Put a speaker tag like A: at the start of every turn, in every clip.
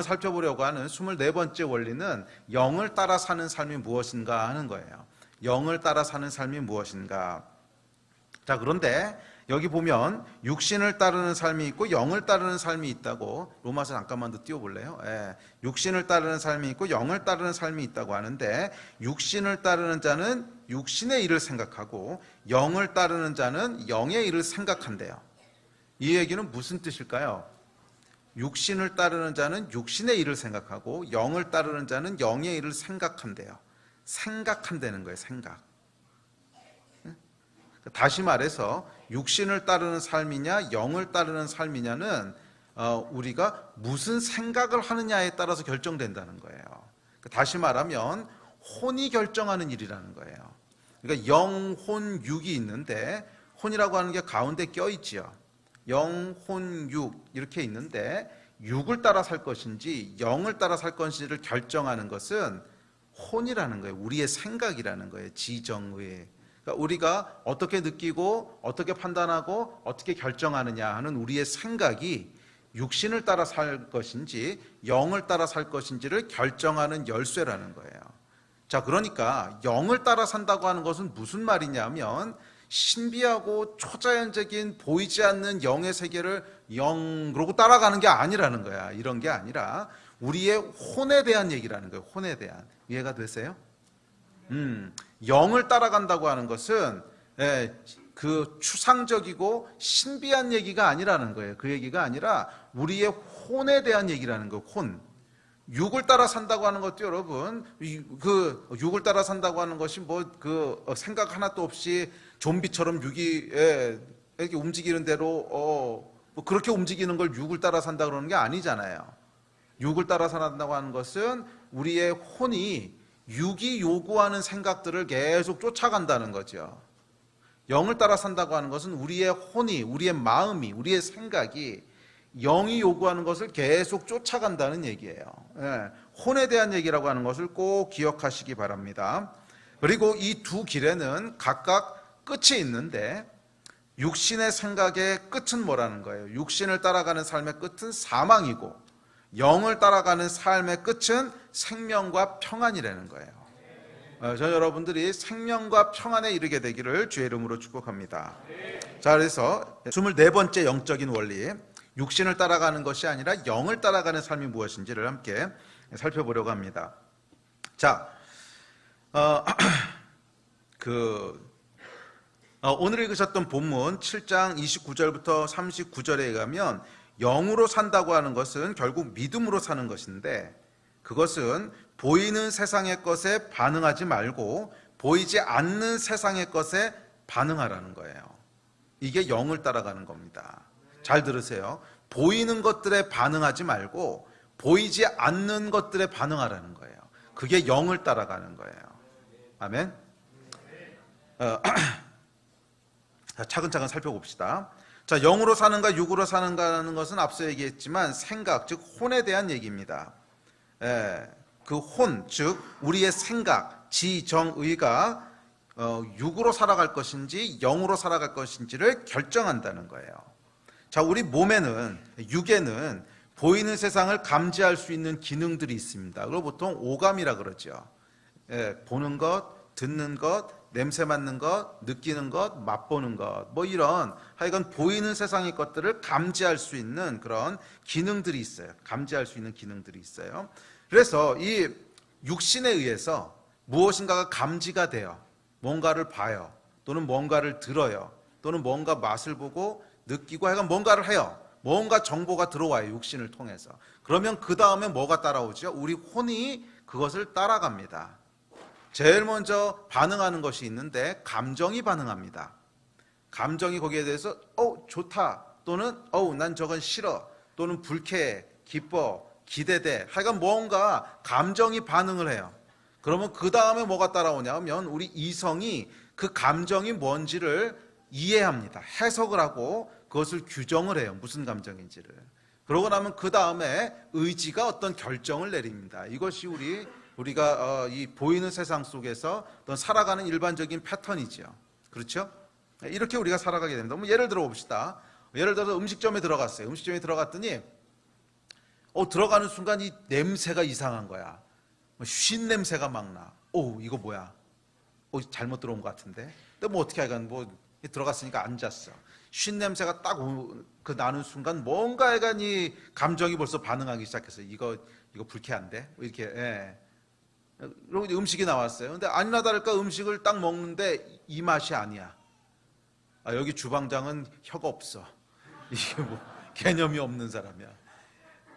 A: 오늘 살펴보려고 하는 24번째 원리는 영을 따라 사는 삶이 무엇인가 하는 거예요. 영을 따라 사는 삶이 무엇인가. 자, 그런데 여기 보면 육신을 따르는 삶이 있고 영을 따르는 삶이 있다고, 로마서 잠깐만 더 띄워볼래요? 육신을 따르는 삶이 있고 영을 따르는 삶이 있다고 하는데, 육신을 따르는 자는 육신의 일을 생각하고 영을 따르는 자는 영의 일을 생각한대요. 이 얘기는 무슨 뜻일까요? 육신을 따르는 자는 육신의 일을 생각하고 영을 따르는 자는 영의 일을 생각한대요. 생각한다는 거예요. 생각. 다시 말해서 육신을 따르는 삶이냐 영을 따르는 삶이냐는 우리가 무슨 생각을 하느냐에 따라서 결정된다는 거예요. 다시 말하면 혼이 결정하는 일이라는 거예요. 그러니까 영, 혼, 육이 있는데, 혼이라고 하는 게 가운데 껴있지요. 영, 혼, 육 이렇게 있는데, 육을 따라 살 것인지 영을 따라 살 것인지를 결정하는 것은 혼이라는 거예요. 우리의 생각이라는 거예요. 지정의. 그러니까 우리가 어떻게 느끼고 어떻게 판단하고 어떻게 결정하느냐 하는 우리의 생각이 육신을 따라 살 것인지 영을 따라 살 것인지를 결정하는 열쇠라는 거예요. 자, 그러니까 영을 따라 산다고 하는 것은 무슨 말이냐면, 신비하고 초자연적인 보이지 않는 영의 세계를 영으로 따라가는 게 아니라는 거야. 이런 게 아니라 우리의 혼에 대한 얘기라는 거예요. 혼에 대한. 이해가 되세요? 영을 따라간다고 하는 것은 그 추상적이고 신비한 얘기가 아니라는 거예요. 그 얘기가 아니라 우리의 혼에 대한 얘기라는 거예요. 혼. 육을 따라 산다고 하는 것도, 여러분, 그 육을 따라 산다고 하는 것이 뭐 그 생각 하나도 없이 좀비처럼 육이 이렇게 움직이는 대로 뭐 그렇게 움직이는 걸 육을 따라 산다 그러는 게 아니잖아요. 육을 따라 산다고 하는 것은 우리의 혼이 육이 요구하는 생각들을 계속 쫓아간다는 거죠. 영을 따라 산다고 하는 것은 우리의 혼이, 우리의 마음이, 우리의 생각이 영이 요구하는 것을 계속 쫓아간다는 얘기예요. 혼에 대한 얘기라고 하는 것을 꼭 기억하시기 바랍니다. 그리고 이 두 길에는 각각 끝이 있는데, 육신의 생각의 끝은 뭐라는 거예요? 육신을 따라가는 삶의 끝은 사망이고, 영을 따라가는 삶의 끝은 생명과 평안이라는 거예요. 저 여러분들이 생명과 평안에 이르게 되기를 주의 이름으로 축복합니다. 자, 그래서 24번째 영적인 원리, 육신을 따라가는 것이 아니라 영을 따라가는 삶이 무엇인지를 함께 살펴보려고 합니다. 자, 오늘 읽으셨던 본문 7장 29절부터 39절에 가면, 영으로 산다고 하는 것은 결국 믿음으로 사는 것인데, 그것은 보이는 세상의 것에 반응하지 말고 보이지 않는 세상의 것에 반응하라는 거예요. 이게 영을 따라가는 겁니다. 잘 들으세요. 보이는 것들에 반응하지 말고 보이지 않는 것들에 반응하라는 거예요. 그게 영을 따라가는 거예요. 아멘. 차근차근 살펴봅시다. 자, 영으로 사는가 육으로 사는가 하는 것은 앞서 얘기했지만 생각, 즉 혼에 대한 얘기입니다. 그 혼, 즉 우리의 생각, 지정의가 육으로 살아갈 것인지 영으로 살아갈 것인지를 결정한다는 거예요. 자, 우리 몸에는, 육에는 보이는 세상을 감지할 수 있는 기능들이 있습니다. 그걸 보통 오감이라 그러죠. 보는 것, 듣는 것, 냄새 맡는 것, 느끼는 것, 맛보는 것, 뭐 이런 하여간 보이는 세상의 것들을 감지할 수 있는 그런 기능들이 있어요. 감지할 수 있는 기능들이 있어요. 그래서 이 육신에 의해서 무엇인가가 감지가 돼요. 뭔가를 봐요. 또는 뭔가를 들어요. 또는 뭔가 맛을 보고 느끼고 하여간 뭔가를 해요. 뭔가 정보가 들어와요. 육신을 통해서. 그러면 그 다음에 뭐가 따라오죠? 우리 혼이 그것을 따라갑니다. 제일 먼저 반응하는 것이 있는데 감정이 반응합니다. 감정이 거기에 대해서 좋다, 또는 난 저건 싫어, 또는 불쾌해, 기뻐, 기대돼, 하여간 뭔가 감정이 반응을 해요. 그러면 그 다음에 뭐가 따라오냐면 우리 이성이 그 감정이 뭔지를 이해합니다. 해석을 하고 그것을 규정을 해요. 무슨 감정인지를. 그러고 나면 그 다음에 의지가 어떤 결정을 내립니다. 이것이 우리가 이 보이는 세상 속에서 어떤 살아가는 일반적인 패턴이죠. 그렇죠? 이렇게 우리가 살아가게 됩니다. 예를 들어 봅시다. 예를 들어서 음식점에 들어갔어요. 음식점에 들어갔더니 들어가는 순간 이 냄새가 이상한 거야. 쉰 냄새가 막 나. 이거 뭐야? 잘못 들어온 것 같은데. 근데 뭐 어떻게 하여간 뭐 들어갔으니까 앉았어. 쉰 냄새가 딱 나는 순간 뭔가 하여간 이 감정이 벌써 반응하기 시작했어요. 이거 불쾌한데? 이렇게. 예. 그리고 음식이 나왔어요. 근데 아니나 다를까 음식을 딱 먹는데 이 맛이 아니야. 여기 주방장은 혀가 없어. 이게 뭐 개념이 없는 사람이야.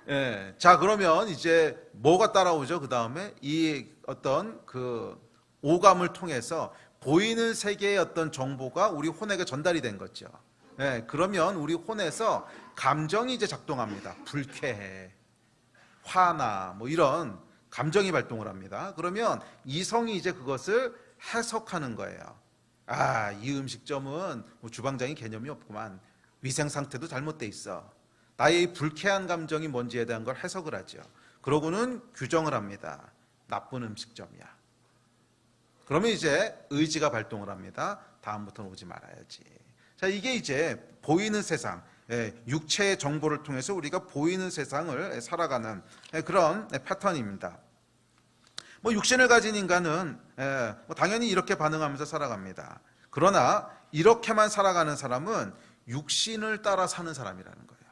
A: 예. 자, 그러면 이제 뭐가 따라오죠? 그 다음에 이 어떤 그 오감을 통해서 보이는 세계의 어떤 정보가 우리 혼에게 전달이 된 거죠. 예. 그러면 우리 혼에서 감정이 이제 작동합니다. 불쾌해, 화나, 뭐 이런 감정이 발동을 합니다. 그러면 이성이 이제 그것을 해석하는 거예요. 이 음식점은 뭐 주방장이 개념이 없구만. 위생 상태도 잘못돼 있어. 나의 불쾌한 감정이 뭔지에 대한 걸 해석을 하죠. 그러고는 규정을 합니다. 나쁜 음식점이야. 그러면 이제 의지가 발동을 합니다. 다음부터는 오지 말아야지. 자, 이게 이제 보이는 세상, 육체의 정보를 통해서 우리가 보이는 세상을 살아가는 그런 패턴입니다. 뭐 육신을 가진 인간은 뭐 당연히 이렇게 반응하면서 살아갑니다. 그러나 이렇게만 살아가는 사람은 육신을 따라 사는 사람이라는 거예요.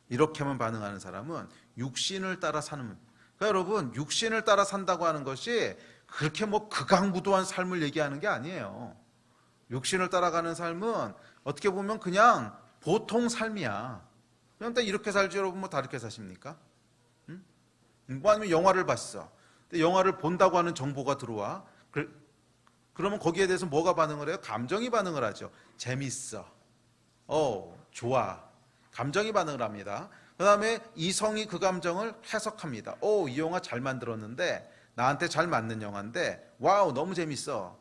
A: 이렇게만 반응하는 사람은 육신을 따라 사는. 그러니까 여러분, 육신을 따라 산다고 하는 것이 그렇게 뭐 극악무도한 삶을 얘기하는 게 아니에요. 육신을 따라가는 삶은 어떻게 보면 그냥 보통 삶이야. 그냥 다 이렇게 살지. 여러분 뭐 다 이렇게 사십니까? 응? 뭐 아니면 영화를 봤어. 근데 영화를 본다고 하는 정보가 들어와. 그러면 거기에 대해서 뭐가 반응을 해요? 감정이 반응을 하죠. 재밌어. 좋아. 감정이 반응을 합니다. 그 다음에 이성이 그 감정을 해석합니다. 이 영화 잘 만들었는데 나한테 잘 맞는 영화인데 와우 너무 재밌어.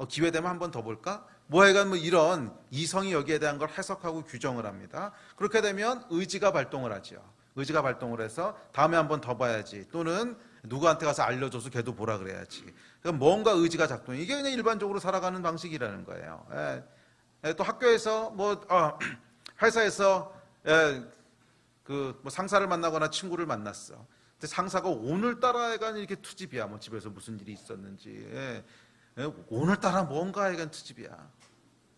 A: 기회 되면 한 번 더 볼까? 뭐하여간 뭐 이런 이성이 여기에 대한 걸 해석하고 규정을 합니다. 그렇게 되면 의지가 발동을 하죠. 의지가 발동을 해서 다음에 한 번 더 봐야지. 또는 누구한테 가서 알려줘서 걔도 보라 그래야지. 그러니까 뭔가 의지가 작동해. 이게 그냥 일반적으로 살아가는 방식이라는 거예요. 또 학교에서 뭐 회사에서 그 뭐 상사를 만나거나 친구를 만났어. 근데 상사가 오늘따라 약간 이렇게 투집이야. 뭐 집에서 무슨 일이 있었는지. 오늘따라 뭔가 하여간 투집이야.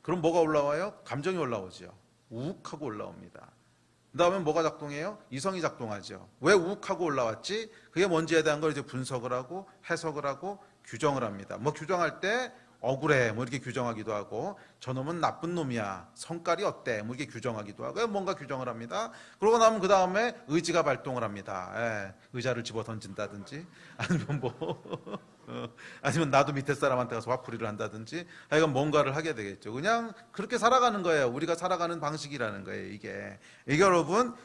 A: 그럼 뭐가 올라와요? 감정이 올라오죠. 우욱하고 올라옵니다. 그 다음에 뭐가 작동해요? 이성이 작동하죠. 왜 우욱하고 올라왔지? 그게 뭔지에 대한 걸 이제 분석을 하고 해석을 하고 규정을 합니다. 뭐 규정할 때 억울해 뭐 이렇게 규정하기도 하고 저놈은 나쁜 놈이야 성깔이 어때 뭐 이렇게 규정하기도 하고 뭔가 규정을 합니다. 그러고 나면 그 다음에 의지가 발동을 합니다. 의자를 집어 던진다든지 아니면 뭐 아니면 나도 밑에 사람한테 가서 화풀이를 한다든지 하여간 뭔가를 하게 되겠죠. 그냥 그렇게 살아가는 거예요. 우리가 살아가는 방식이라는 거예요. 이게 여러분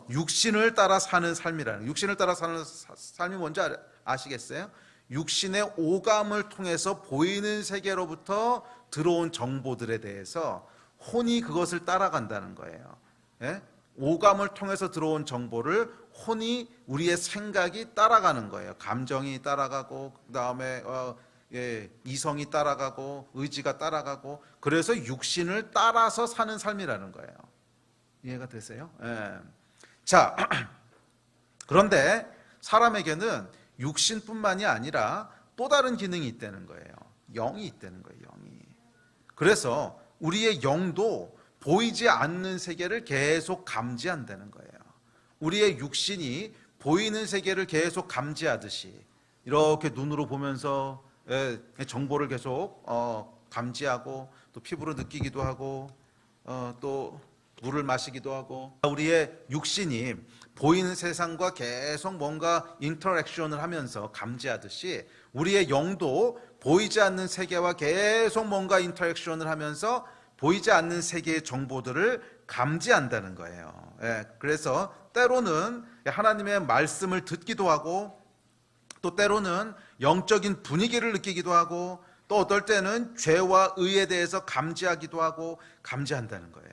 A: 육신을 따라 사는 삶이라는, 육신을 따라 사는 삶이 뭔지 아시겠어요? 육신의 오감을 통해서 보이는 세계로부터 들어온 정보들에 대해서 혼이 그것을 따라간다는 거예요. 오감을 통해서 들어온 정보를 혼이, 우리의 생각이 따라가는 거예요. 감정이 따라가고 그 다음에 이성이 따라가고 의지가 따라가고, 그래서 육신을 따라서 사는 삶이라는 거예요. 이해가 되세요? 자, 그런데 사람에게는 육신뿐만이 아니라 또 다른 기능이 있다는 거예요. 영이 있다는 거예요. 영이. 그래서 우리의 영도 보이지 않는 세계를 계속 감지한다는 거예요. 우리의 육신이 보이는 세계를 계속 감지하듯이 이렇게 눈으로 보면서 정보를 계속 감지하고 또 피부로 느끼기도 하고 또 물을 마시기도 하고, 우리의 육신이 보이는 세상과 계속 뭔가 인터랙션을 하면서 감지하듯이 우리의 영도 보이지 않는 세계와 계속 뭔가 인터랙션을 하면서 보이지 않는 세계의 정보들을 감지한다는 거예요. 그래서 때로는 하나님의 말씀을 듣기도 하고 또 때로는 영적인 분위기를 느끼기도 하고 또 어떨 때는 죄와 의에 대해서 감지하기도 하고 감지한다는 거예요.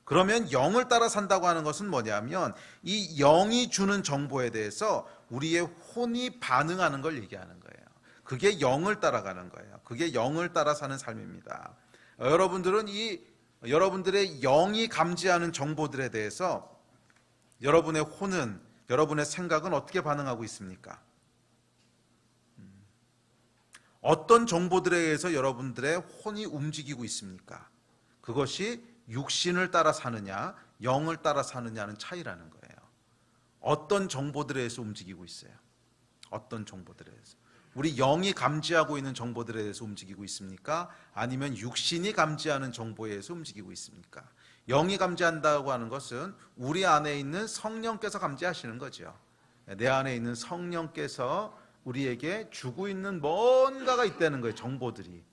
A: 그러면 영을 따라 산다고 하는 것은 뭐냐면 이 영이 주는 정보에 대해서 우리의 혼이 반응하는 걸 얘기하는 거예요. 그게 영을 따라가는 거예요. 그게 영을 따라 사는 삶입니다. 여러분들은 여러분들의 영이 감지하는 정보들에 대해서 여러분의 혼은 여러분의 생각은 어떻게 반응하고 있습니까? 어떤 정보들에 의해서 여러분들의 혼이 움직이고 있습니까? 그것이 육신을 따라 사느냐, 영을 따라 사느냐는 차이라는 거예요. 어떤 정보들에 의해서 움직이고 있어요? 어떤 정보들에 의해서? 우리 영이 감지하고 있는 정보들에 의해서 움직이고 있습니까? 아니면 육신이 감지하는 정보에 의해서 움직이고 있습니까? 영이 감지한다고 하는 것은 우리 안에 있는 성령께서 감지하시는 거죠. 내 안에 있는 성령께서 우리에게 주고 있는 뭔가가 있다는 거예요. 정보들이.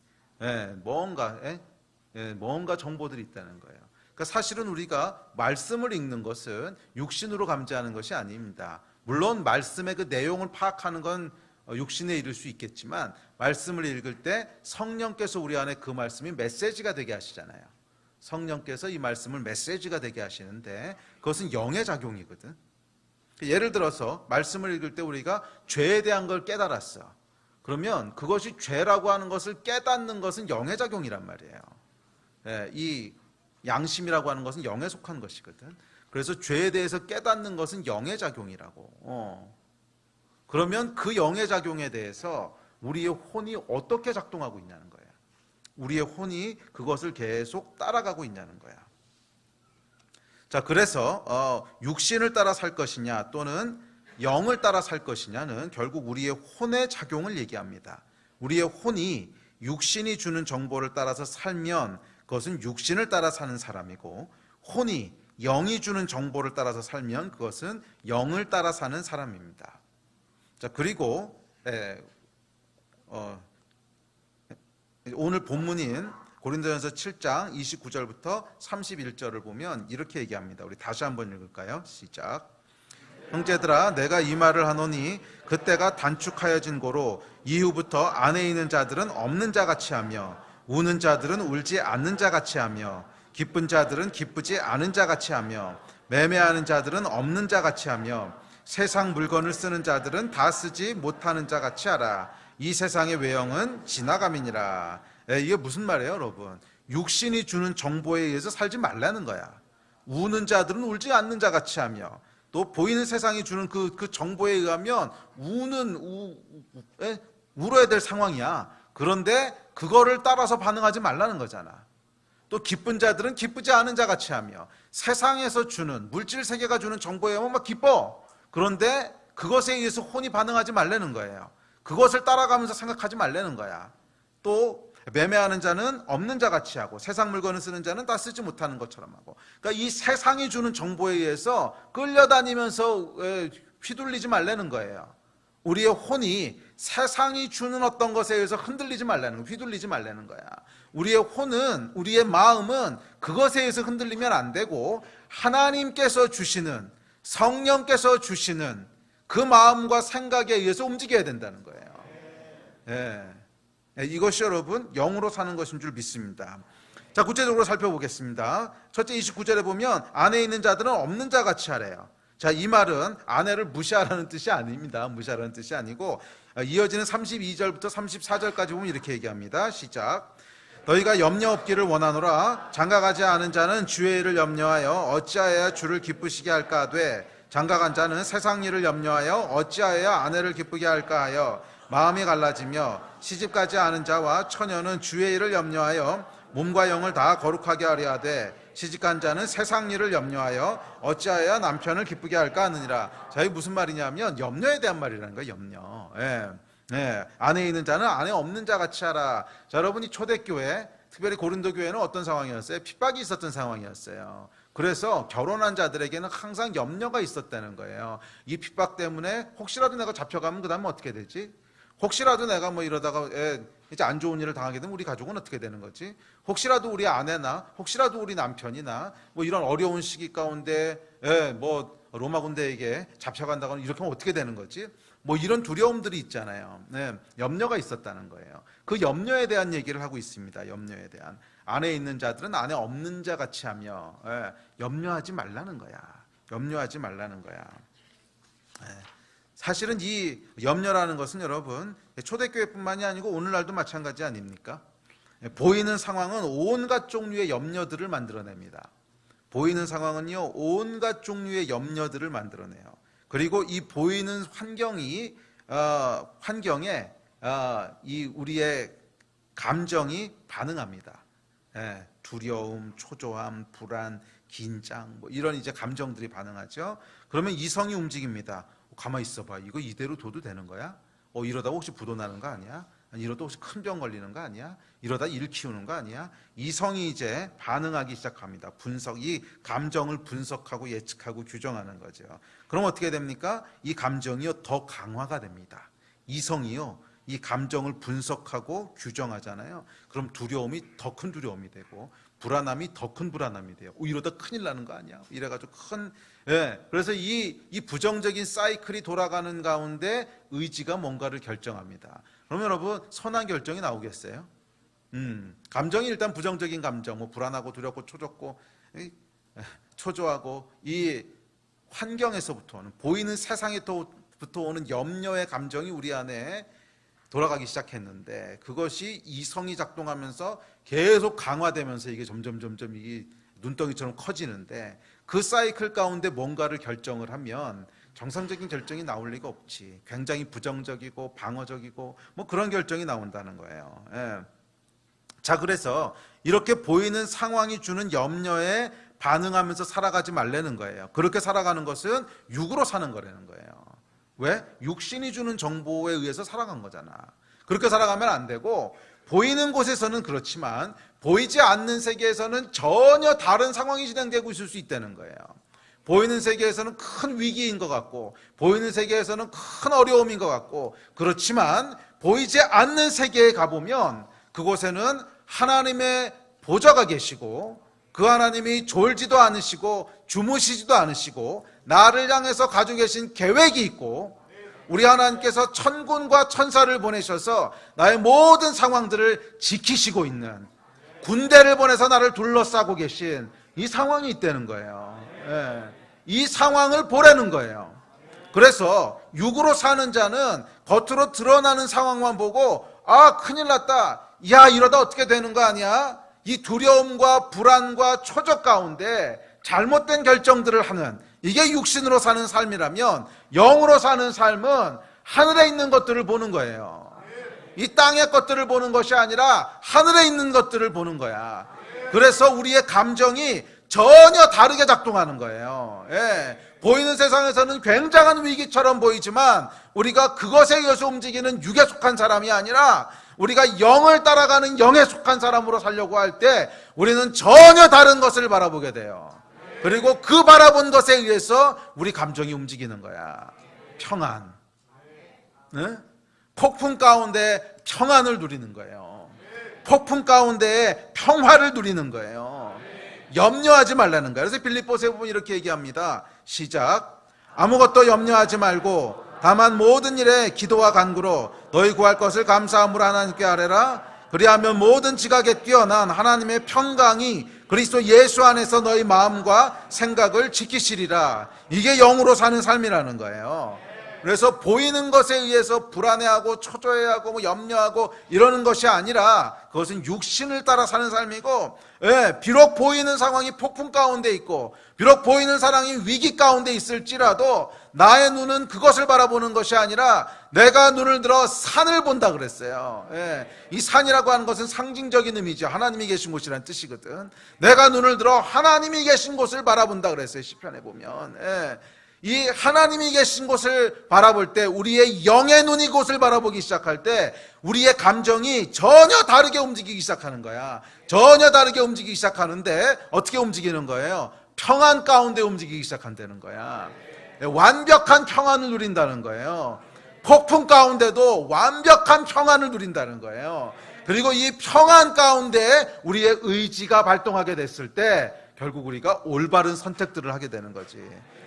A: 뭔가 정보들이 있다는 거예요. 그러니까 사실은 우리가 말씀을 읽는 것은 육신으로 감지하는 것이 아닙니다. 물론 말씀의 그 내용을 파악하는 건 육신에 이를 수 있겠지만, 말씀을 읽을 때 성령께서 우리 안에 그 말씀이 메시지가 되게 하시잖아요. 성령께서 이 말씀을 메시지가 되게 하시는데 그것은 영의 작용이거든. 예를 들어서 말씀을 읽을 때 우리가 죄에 대한 걸 깨달았어. 그러면 그것이 죄라고 하는 것을 깨닫는 것은 영의 작용이란 말이에요. 이 양심이라고 하는 것은 영에 속한 것이거든. 그래서 죄에 대해서 깨닫는 것은 영의 작용이라고. 그러면 그 영의 작용에 대해서 우리의 혼이 어떻게 작동하고 있냐는 거예요. 우리의 혼이 그것을 계속 따라가고 있냐는 거야. 자, 그래서 육신을 따라 살 것이냐 또는 영을 따라 살 것이냐는 결국 우리의 혼의 작용을 얘기합니다. 우리의 혼이 육신이 주는 정보를 따라서 살면 그것은 육신을 따라 사는 사람이고, 혼이 영이 주는 정보를 따라서 살면 그것은 영을 따라 사는 사람입니다. 자, 그리고 오늘 본문인 고린도전서 7장 29절부터 31절을 보면 이렇게 얘기합니다. 우리 다시 한번 읽을까요? 시작. 형제들아, 내가 이 말을 하노니 그때가 단축하여진 고로 이후부터 안에 있는 자들은 없는 자같이 하며, 우는 자들은 울지 않는 자같이 하며, 기쁜 자들은 기쁘지 않은 자같이 하며, 매매하는 자들은 없는 자같이 하며, 세상 물건을 쓰는 자들은 다 쓰지 못하는 자같이 하라. 이 세상의 외형은 지나감이니라. 이게 무슨 말이에요, 여러분? 육신이 주는 정보에 의해서 살지 말라는 거야. 우는 자들은 울지 않는 자같이 하며, 또 보이는 세상이 주는 그 정보에 의하면 울어야 될 상황이야. 그런데 그거를 따라서 반응하지 말라는 거잖아. 또 기쁜 자들은 기쁘지 않은 자같이 하며, 세상에서 주는, 물질 세계가 주는 정보에 의하면 막 기뻐. 그런데 그것에 의해서 혼이 반응하지 말라는 거예요. 그것을 따라가면서 생각하지 말라는 거야. 또 매매하는 자는 없는 자같이 하고, 세상 물건을 쓰는 자는 다 쓰지 못하는 것처럼 하고. 그러니까 이 세상이 주는 정보에 의해서 끌려다니면서 휘둘리지 말라는 거예요. 우리의 혼이 세상이 주는 어떤 것에 의해서 흔들리지 말라는 거야. 휘둘리지 말라는 거야. 우리의 혼은, 우리의 마음은 그것에 의해서 흔들리면 안 되고, 하나님께서 주시는, 성령께서 주시는 그 마음과 생각에 의해서 움직여야 된다는 거예요. 이것이 여러분 영으로 사는 것인 줄 믿습니다. 자, 구체적으로 살펴보겠습니다. 첫째 29절에 보면 안에 있는 자들은 없는 자같이 하래요. 자, 이 말은 아내를 무시하라는 뜻이 아닙니다. 무시하라는 뜻이 아니고, 이어지는 32절부터 34절까지 보면 이렇게 얘기합니다. 시작. 너희가 염려 없기를 원하노라. 장가가지 않은 자는 주의 일을 염려하여 어찌하여야 주를 기쁘시게 할까 하되, 장가간 자는 세상 일을 염려하여 어찌하여야 아내를 기쁘게 할까 하여 마음이 갈라지며, 시집가지 않은 자와 처녀는 주의 일을 염려하여 몸과 영을 다 거룩하게 하려 하되, 시집간 자는 세상 일을 염려하여 어찌하여야 남편을 기쁘게 할까 하느니라. 자, 이게 무슨 말이냐면 염려에 대한 말이라는 거예요. 염려. 안에 있는 자는 안에 없는 자같이 하라. 자, 여러분이 초대교회, 특별히 고린도 교회는 어떤 상황이었어요? 핍박이 있었던 상황이었어요. 그래서 결혼한 자들에게는 항상 염려가 있었다는 거예요. 이 핍박 때문에 혹시라도 내가 잡혀가면 그 다음에 어떻게 되지? 혹시라도 내가 뭐 이러다가 이제 안 좋은 일을 당하게 되면 우리 가족은 어떻게 되는 거지? 혹시라도 우리 아내나 혹시라도 우리 남편이나 뭐 이런 어려운 시기 가운데 뭐 로마 군대에게 잡혀간다거나 이렇게 하면 어떻게 되는 거지? 뭐 이런 두려움들이 있잖아요. 염려가 있었다는 거예요. 그 염려에 대한 얘기를 하고 있습니다. 염려에 대한. 안에 있는 자들은 안에 없는 자 같이 하며, 염려하지 말라는 거야. 염려하지 말라는 거야. 사실은 이 염려라는 것은 여러분 초대교회뿐만이 아니고 오늘날도 마찬가지 아닙니까? 보이는 상황은 온갖 종류의 염려들을 만들어냅니다. 보이는 상황은요 온갖 종류의 염려들을 만들어내요. 그리고 이 보이는 환경에 이 우리의 감정이 반응합니다. 예, 두려움, 초조함, 불안, 긴장, 뭐 이런 이제 감정들이 반응하죠. 그러면 이성이 움직입니다. 가만히 있어봐. 이거 이대로 둬도 되는 거야? 이러다 혹시 부도 나는 거 아니야? 이러다 혹시 큰 병 걸리는 거 아니야? 이러다 일 키우는 거 아니야? 이성이 이제 반응하기 시작합니다. 이 감정을 분석하고 예측하고 규정하는 거죠. 그럼 어떻게 됩니까? 이 감정이요 더 강화가 됩니다. 이성이요 이 감정을 분석하고 규정하잖아요. 그럼 두려움이 더 큰 두려움이 되고 불안함이 더 큰 불안함이 돼요. 이러다 큰일 나는 거 아니야? 이래가지고 그래서 이 부정적인 사이클이 돌아가는 가운데 의지가 뭔가를 결정합니다. 그러면 여러분 선한 결정이 나오겠어요? 감정이 일단 부정적인 감정, 뭐 불안하고 두렵고 초조하고 이 환경에서부터 보이는 세상에부터 오는 염려의 감정이 우리 안에 돌아가기 시작했는데 그것이 이성이 작동하면서 계속 강화되면서 이게 점점 이게 눈덩이처럼 커지는데 그 사이클 가운데 뭔가를 결정을 하면 정상적인 결정이 나올 리가 없지. 굉장히 부정적이고 방어적이고 뭐 그런 결정이 나온다는 거예요. 예. 자, 그래서 이렇게 보이는 상황이 주는 염려에 반응하면서 살아가지 말라는 거예요. 그렇게 살아가는 것은 육으로 사는 거라는 거예요. 왜? 육신이 주는 정보에 의해서 살아간 거잖아. 그렇게 살아가면 안 되고 보이는 곳에서는 그렇지만 보이지 않는 세계에서는 전혀 다른 상황이 진행되고 있을 수 있다는 거예요. 보이는 세계에서는 큰 위기인 것 같고 보이는 세계에서는 큰 어려움인 것 같고 그렇지만 보이지 않는 세계에 가보면 그곳에는 하나님의 보좌가 계시고 그 하나님이 졸지도 않으시고 주무시지도 않으시고 나를 향해서 가지고 계신 계획이 있고 우리 하나님께서 천군과 천사를 보내셔서 나의 모든 상황들을 지키시고 있는 군대를 보내서 나를 둘러싸고 계신 이 상황이 있다는 거예요. 예. 이 상황을 보라는 거예요. 그래서 육으로 사는 자는 겉으로 드러나는 상황만 보고 큰일 났다. 야, 이러다 어떻게 되는 거 아니야? 이 두려움과 불안과 초조 가운데 잘못된 결정들을 하는 이게 육신으로 사는 삶이라면 영으로 사는 삶은 하늘에 있는 것들을 보는 거예요. 이 땅의 것들을 보는 것이 아니라 하늘에 있는 것들을 보는 거야. 그래서 우리의 감정이 전혀 다르게 작동하는 거예요. 예. 보이는 세상에서는 굉장한 위기처럼 보이지만 우리가 그것에 의해서 움직이는 육에 속한 사람이 아니라 우리가 영을 따라가는 영에 속한 사람으로 살려고 할 때 우리는 전혀 다른 것을 바라보게 돼요. 그리고 그 바라본 것에 의해서 우리 감정이 움직이는 거야. 평안. 네? 폭풍 가운데 평안을 누리는 거예요. 폭풍 가운데 평화를 누리는 거예요. 염려하지 말라는 거예요. 그래서 빌립보서에 보면 이렇게 얘기합니다. 시작. 아무것도 염려하지 말고 다만 모든 일에 기도와 간구로 너희 구할 것을 감사함으로 하나님께 아뢰라. 그리하면 모든 지각에 뛰어난 하나님의 평강이 그리스도 예수 안에서 너희 마음과 생각을 지키시리라. 이게 영으로 사는 삶이라는 거예요. 그래서 보이는 것에 의해서 불안해하고 초조해하고 뭐 염려하고 이러는 것이 아니라 그것은 육신을 따라 사는 삶이고, 비록 보이는 상황이 폭풍 가운데 있고 비록 보이는 상황이 위기 가운데 있을지라도 나의 눈은 그것을 바라보는 것이 아니라 내가 눈을 들어 산을 본다 그랬어요. 이 산이라고 하는 것은 상징적인 의미죠. 하나님이 계신 곳이라는 뜻이거든. 내가 눈을 들어 하나님이 계신 곳을 바라본다 그랬어요. 시편에 보면. 이 하나님이 계신 곳을 바라볼 때 우리의 영의 눈이 그곳을 바라보기 시작할 때 우리의 감정이 전혀 다르게 움직이기 시작하는 거야. 전혀 다르게 움직이기 시작하는데 어떻게 움직이는 거예요? 평안 가운데 움직이기 시작한다는 거야. 완벽한 평안을 누린다는 거예요. 폭풍 가운데도 완벽한 평안을 누린다는 거예요. 그리고 이 평안 가운데 우리의 의지가 발동하게 됐을 때 결국 우리가 올바른 선택들을 하게 되는 거지.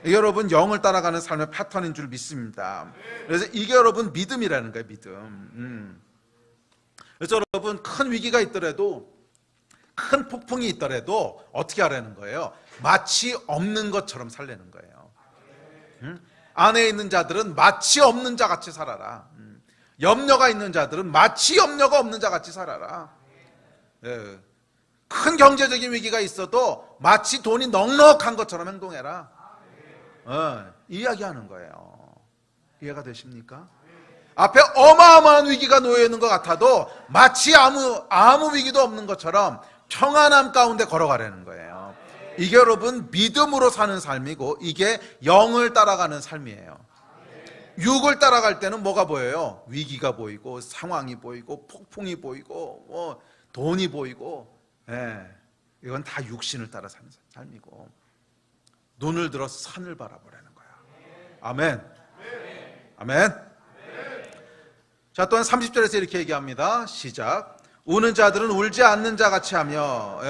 A: 이게 여러분 영을 따라가는 삶의 패턴인 줄 믿습니다. 그래서 이게 여러분 믿음이라는 거예요. 믿음. 그래서 여러분 큰 위기가 있더라도 큰 폭풍이 있더라도 어떻게 하라는 거예요? 마치 없는 것처럼 살라는 거예요. 안에 있는 자들은 마치 없는 자 같이 살아라. 염려가 있는 자들은 마치 염려가 없는 자 같이 살아라. 큰 경제적인 위기가 있어도 마치 돈이 넉넉한 것처럼 행동해라. 이야기하는 거예요. 이해가 되십니까? 앞에 어마어마한 위기가 놓여 있는 것 같아도 마치 아무 위기도 없는 것처럼 평안함 가운데 걸어가려는 거예요. 이게 여러분 믿음으로 사는 삶이고, 이게 영을 따라가는 삶이에요. 육을 따라갈 때는 뭐가 보여요? 위기가 보이고, 상황이 보이고, 폭풍이 보이고, 돈이 보이고, 이건 다 육신을 따라 사는 삶이고, 눈을 들어서 산을 바라보라는 거야. 아멘. 아멘. 자, 또한 30절에서 이렇게 얘기합니다. 시작. 우는 자들은 울지 않는 자 같이 하며,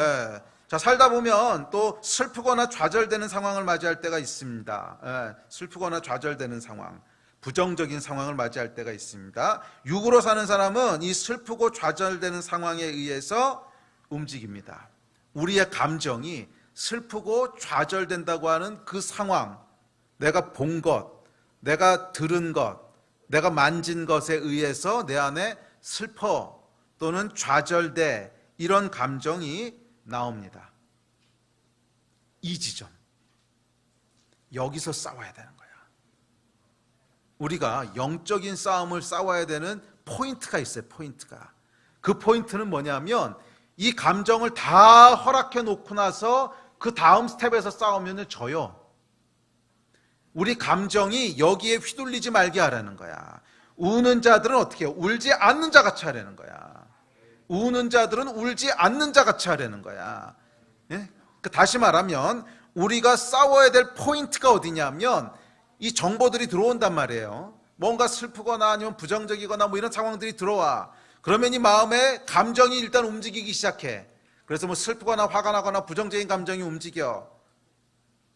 A: 자, 살다 보면 또 슬프거나 좌절되는 상황을 맞이할 때가 있습니다. 슬프거나 좌절되는 상황, 부정적인 상황을 맞이할 때가 있습니다. 육으로 사는 사람은 이 슬프고 좌절되는 상황에 의해서 움직입니다. 우리의 감정이 슬프고 좌절된다고 하는 그 상황, 내가 본 것, 내가 들은 것, 내가 만진 것에 의해서 내 안에 슬퍼 또는 좌절돼, 이런 감정이 나옵니다. 이 지점, 여기서 싸워야 되는 거야. 우리가 영적인 싸움을 싸워야 되는 포인트가 있어요. 포인트가. 그 포인트는 뭐냐면, 이 감정을 다 허락해 놓고 나서 그 다음 스텝에서 싸우면 져요. 우리 감정이 여기에 휘둘리지 말게 하라는 거야. 우는 자들은 어떻게 해요? 울지 않는 자 같이 하라는 거야. 우는 자들은 울지 않는 자 같이 하라는 거야. 다시 말하면 우리가 싸워야 될 포인트가 어디냐면, 이 정보들이 들어온단 말이에요. 뭔가 슬프거나 아니면 부정적이거나 뭐 이런 상황들이 들어와. 그러면 이 마음에 감정이 일단 움직이기 시작해. 그래서 뭐 슬프거나 화가 나거나 부정적인 감정이 움직여.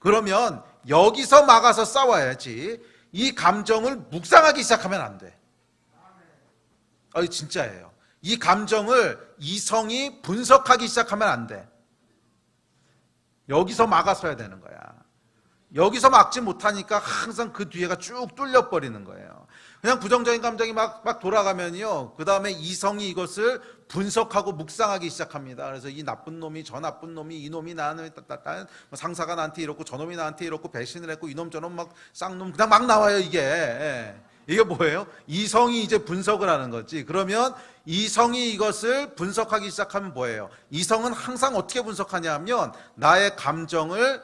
A: 그러면 여기서 막아서 싸워야지, 이 감정을 묵상하기 시작하면 안 돼. 진짜예요. 이 감정을 이성이 분석하기 시작하면 안 돼. 여기서 막아서야 되는 거야. 여기서 막지 못하니까 항상 그 뒤에가 쭉 뚫려버리는 거예요. 그냥 부정적인 감정이 막 돌아가면요, 그 다음에 이성이 이것을 분석하고 묵상하기 시작합니다. 그래서 이 나쁜 놈이, 저 나쁜 놈이, 이 놈이 나는 상사가 나한테 이렇고, 저 놈이 나한테 이렇고, 배신을 했고, 이놈 저놈 막 쌍놈 그냥 막 나와요. 이게 뭐예요? 이성이 이제 분석을 하는 거지. 그러면 이성이 이것을 분석하기 시작하면 뭐예요? 이성은 항상 어떻게 분석하냐 하면, 나의 감정을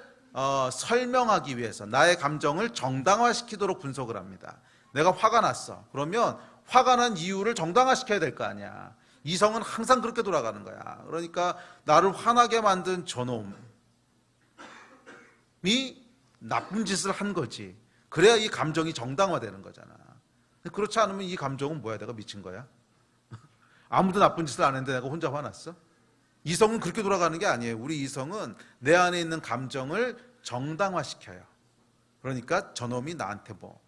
A: 설명하기 위해서, 나의 감정을 정당화시키도록 분석을 합니다. 내가 화가 났어. 그러면 화가 난 이유를 정당화시켜야 될 거 아니야. 이성은 항상 그렇게 돌아가는 거야. 그러니까 나를 화나게 만든 저놈이 나쁜 짓을 한 거지. 그래야 이 감정이 정당화되는 거잖아. 그렇지 않으면 이 감정은 뭐야? 내가 미친 거야? 아무도 나쁜 짓을 안 했는데 내가 혼자 화났어? 이성은 그렇게 돌아가는 게 아니에요. 우리 이성은 내 안에 있는 감정을 정당화시켜요. 그러니까 저놈이 나한테 뭐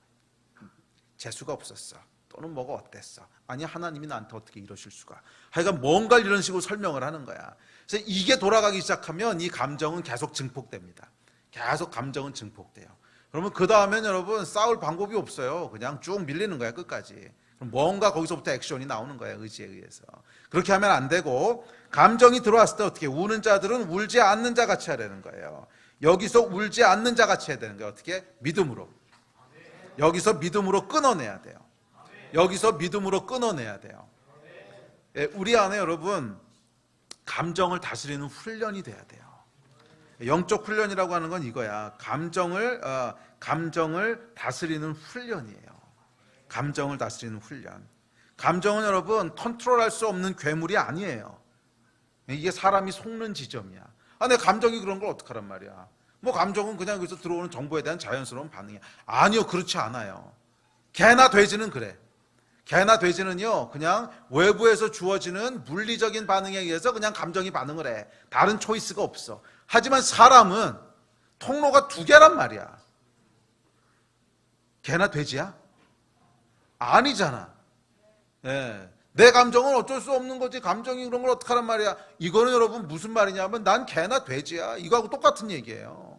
A: 재수가 없었어, 또는 뭐가 어땠어, 아니 하나님이 나한테 어떻게 이러실 수가, 하여간 뭔가를 이런 식으로 설명을 하는 거야. 그래서 이게 돌아가기 시작하면 이 감정은 계속 증폭됩니다. 계속 감정은 증폭돼요. 그러면 그 다음엔 여러분 싸울 방법이 없어요. 그냥 쭉 밀리는 거야, 끝까지. 그럼 뭔가 거기서부터 액션이 나오는 거야, 의지에 의해서. 그렇게 하면 안 되고, 감정이 들어왔을 때 어떻게, 우는 자들은 울지 않는 자 같이 하라는 거예요. 여기서 울지 않는 자 같이 해야 되는 거예요. 어떻게? 믿음으로. 여기서 믿음으로 끊어내야 돼요. 여기서 믿음으로 끊어내야 돼요. 우리 안에 여러분 감정을 다스리는 훈련이 돼야 돼요. 영적 훈련이라고 하는 건 이거야. 감정을 다스리는 훈련이에요. 감정을 다스리는 훈련. 감정은 여러분 컨트롤할 수 없는 괴물이 아니에요. 이게 사람이 속는 지점이야. 내 감정이 그런 걸 어떡하란 말이야. 뭐 감정은 그냥 여기서 들어오는 정보에 대한 자연스러운 반응이야. 아니요, 그렇지 않아요. 개나 돼지는 그래. 개나 돼지는요, 그냥 외부에서 주어지는 물리적인 반응에 의해서 그냥 감정이 반응을 해. 다른 초이스가 없어. 하지만 사람은 통로가 두 개란 말이야. 개나 돼지야? 아니잖아. 내 감정은 어쩔 수 없는 거지. 감정이 그런 걸 어떡하란 말이야. 이거는 여러분 무슨 말이냐면, 난 개나 돼지야. 이거하고 똑같은 얘기예요.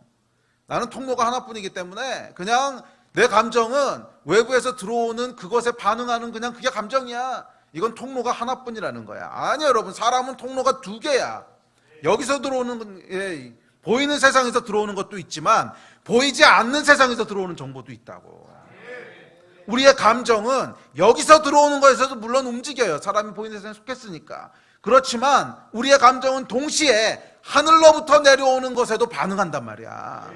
A: 나는 통로가 하나뿐이기 때문에 그냥 내 감정은 외부에서 들어오는 그것에 반응하는, 그냥 그게 감정이야. 이건 통로가 하나뿐이라는 거야. 아니야 여러분, 사람은 통로가 두 개야. 여기서 들어오는 보이는 세상에서 들어오는 것도 있지만 보이지 않는 세상에서 들어오는 정보도 있다고. 우리의 감정은 여기서 들어오는 것에서도 물론 움직여요. 사람이 보이는 세상에 속했으니까. 그렇지만 우리의 감정은 동시에 하늘로부터 내려오는 것에도 반응한단 말이야.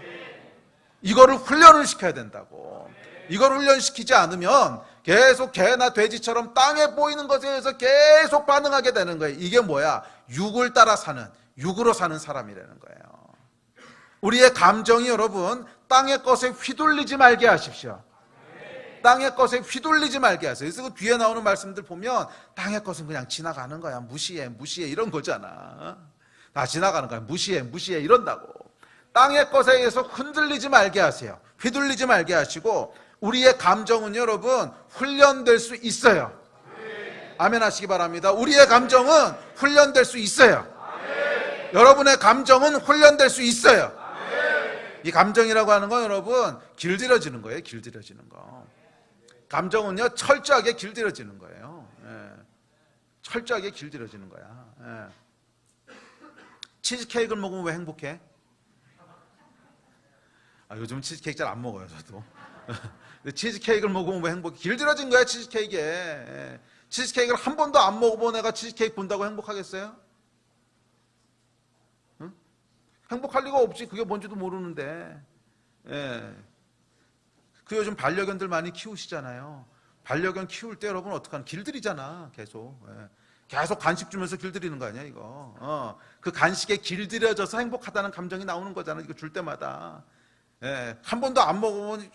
A: 이거를 훈련을 시켜야 된다고. 이걸 훈련시키지 않으면 계속 개나 돼지처럼 땅에 보이는 것에 의해서 계속 반응하게 되는 거예요. 이게 뭐야? 육을 따라 사는, 육으로 사는 사람이라는 거예요. 우리의 감정이 여러분 땅의 것에 휘둘리지 말게 하십시오. 땅의 것에 휘둘리지 말게 하세요. 그래서 그 뒤에 나오는 말씀들 보면 땅의 것은 그냥 지나가는 거야. 무시해 이런 거잖아. 다 지나가는 거야. 무시해 이런다고. 땅의 것에 의해서 흔들리지 말게 하세요. 휘둘리지 말게 하시고 우리의 감정은 여러분 훈련될 수 있어요. 아멘 하시기 바랍니다. 우리의 감정은 훈련될 수 있어요. 여러분의 감정은 훈련될 수 있어요. 이 감정이라고 하는 건 여러분 길들여지는 거예요. 길들여지는 거. 감정은요 철저하게 길들여지는 거예요. 철저하게 길들여지는 거야. 치즈케이크를 먹으면 왜 행복해? 요즘 치즈케이크 잘 안 먹어요 저도. 치즈케이크를 먹으면 왜 행복해? 길들여진 거야 치즈케이크에. 치즈케이크를 한 번도 안 먹어본 애가 치즈케이크 본다고 행복하겠어요? 응? 행복할 리가 없지. 그게 뭔지도 모르는데. 그 요즘 반려견들 많이 키우시잖아요. 반려견 키울 때 여러분 어떡하나? 길들이잖아 계속. 계속 간식 주면서 길들이는 거 아니야 이거. 그 간식에 길들여져서 행복하다는 감정이 나오는 거잖아. 이거 줄 때마다. 한 번도 안 먹어본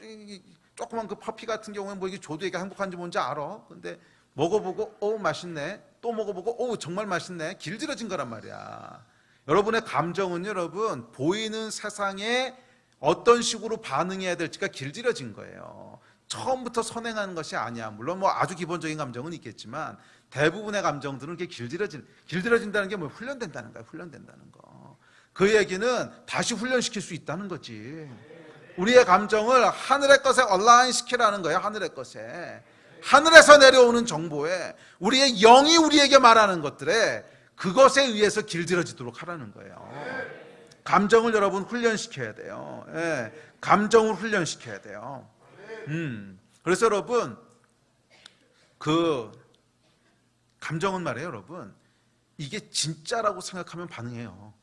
A: 조그만 그 퍼피 같은 경우는 뭐 이게 줘도 얘가 행복한지 뭔지 알아. 근데 먹어보고 맛있네. 또 먹어보고 정말 맛있네. 길들여진 거란 말이야. 여러분의 감정은 여러분 보이는 세상에 어떤 식으로 반응해야 될지가 길들여진 거예요. 처음부터 선행하는 것이 아니야. 물론 뭐 아주 기본적인 감정은 있겠지만 대부분의 감정들은 이렇게 길들여진다는 게 뭐 훈련된다는 거야. 훈련된다는 거. 그 얘기는 다시 훈련시킬 수 있다는 거지. 우리의 감정을 하늘의 것에 얼라인 시키라는 거예요. 하늘의 것에. 하늘에서 내려오는 정보에 우리의 영이 우리에게 말하는 것들에 그것에 의해서 길들여지도록 하라는 거예요. 감정을 여러분 훈련시켜야 돼요. 감정을 훈련시켜야 돼요. 그래서 여러분 그 감정은 말이에요 여러분 이게 진짜라고 생각하면 반응해요.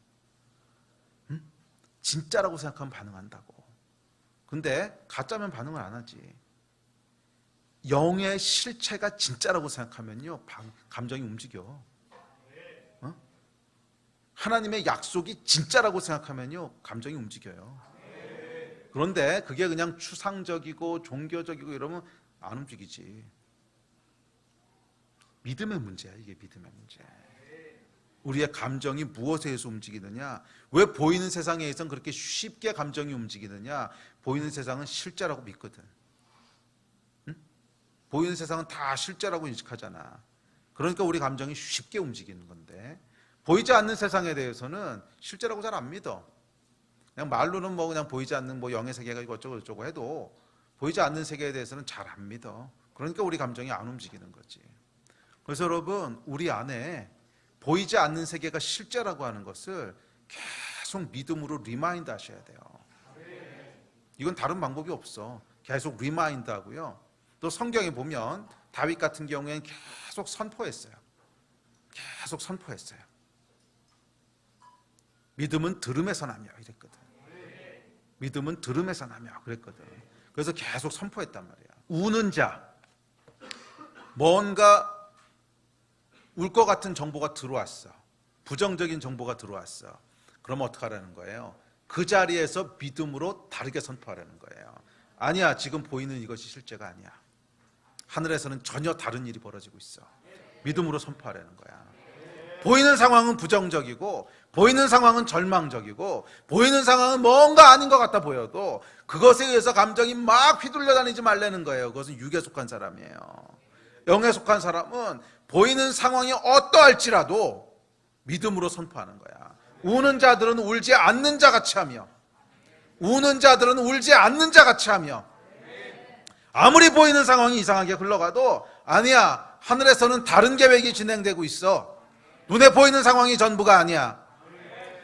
A: 진짜라고 생각하면 반응한다고. 근데 가짜면 반응을 안 하지. 영의 실체가 진짜라고 생각하면요 감정이 움직여. 하나님의 약속이 진짜라고 생각하면요 감정이 움직여요. 그런데 그게 그냥 추상적이고 종교적이고 이러면 안 움직이지. 믿음의 문제야. 이게 믿음의 문제. 우리의 감정이 무엇에 의해서 움직이느냐? 왜 보이는 세상에 의해서는 그렇게 쉽게 감정이 움직이느냐? 보이는 세상은 실제라고 믿거든. 보이는 세상은 다 실제라고 인식하잖아. 그러니까 우리 감정이 쉽게 움직이는 건데 보이지 않는 세상에 대해서는 실제라고 잘 안 믿어. 그냥 말로는 뭐 그냥 보이지 않는 뭐 영의 세계가 이거 어쩌고 저쩌고 해도 보이지 않는 세계에 대해서는 잘 안 믿어. 그러니까 우리 감정이 안 움직이는 거지. 그래서 여러분 우리 안에 보이지 않는 세계가 실제라고 하는 것을 계속 믿음으로 리마인드 하셔야 돼요. 이건 다른 방법이 없어. 계속 리마인드 하고요. 또 성경에 보면 다윗 같은 경우에는 계속 선포했어요. 계속 선포했어요. 믿음은 들음에서 나며 이랬거든. 믿음은 들음에서 나며 그랬거든. 그래서 계속 선포했단 말이야. 우는 자, 뭔가 울 것 같은 정보가 들어왔어. 부정적인 정보가 들어왔어. 그러면 어떡하라는 거예요? 그 자리에서 믿음으로 다르게 선포하라는 거예요. 아니야, 지금 보이는 이것이 실제가 아니야. 하늘에서는 전혀 다른 일이 벌어지고 있어. 믿음으로 선포하라는 거야. 보이는 상황은 부정적이고 보이는 상황은 절망적이고 보이는 상황은 뭔가 아닌 것 같아 보여도 그것에 의해서 감정이 막 휘둘려 다니지 말라는 거예요. 그것은 육에 속한 사람이에요. 영에 속한 사람은 보이는 상황이 어떠할지라도 믿음으로 선포하는 거야. 우는 자들은 울지 않는 자 같이 하며 우는 자들은 울지 않는 자 같이 하며 아무리 보이는 상황이 이상하게 흘러가도 아니야, 하늘에서는 다른 계획이 진행되고 있어. 눈에 보이는 상황이 전부가 아니야.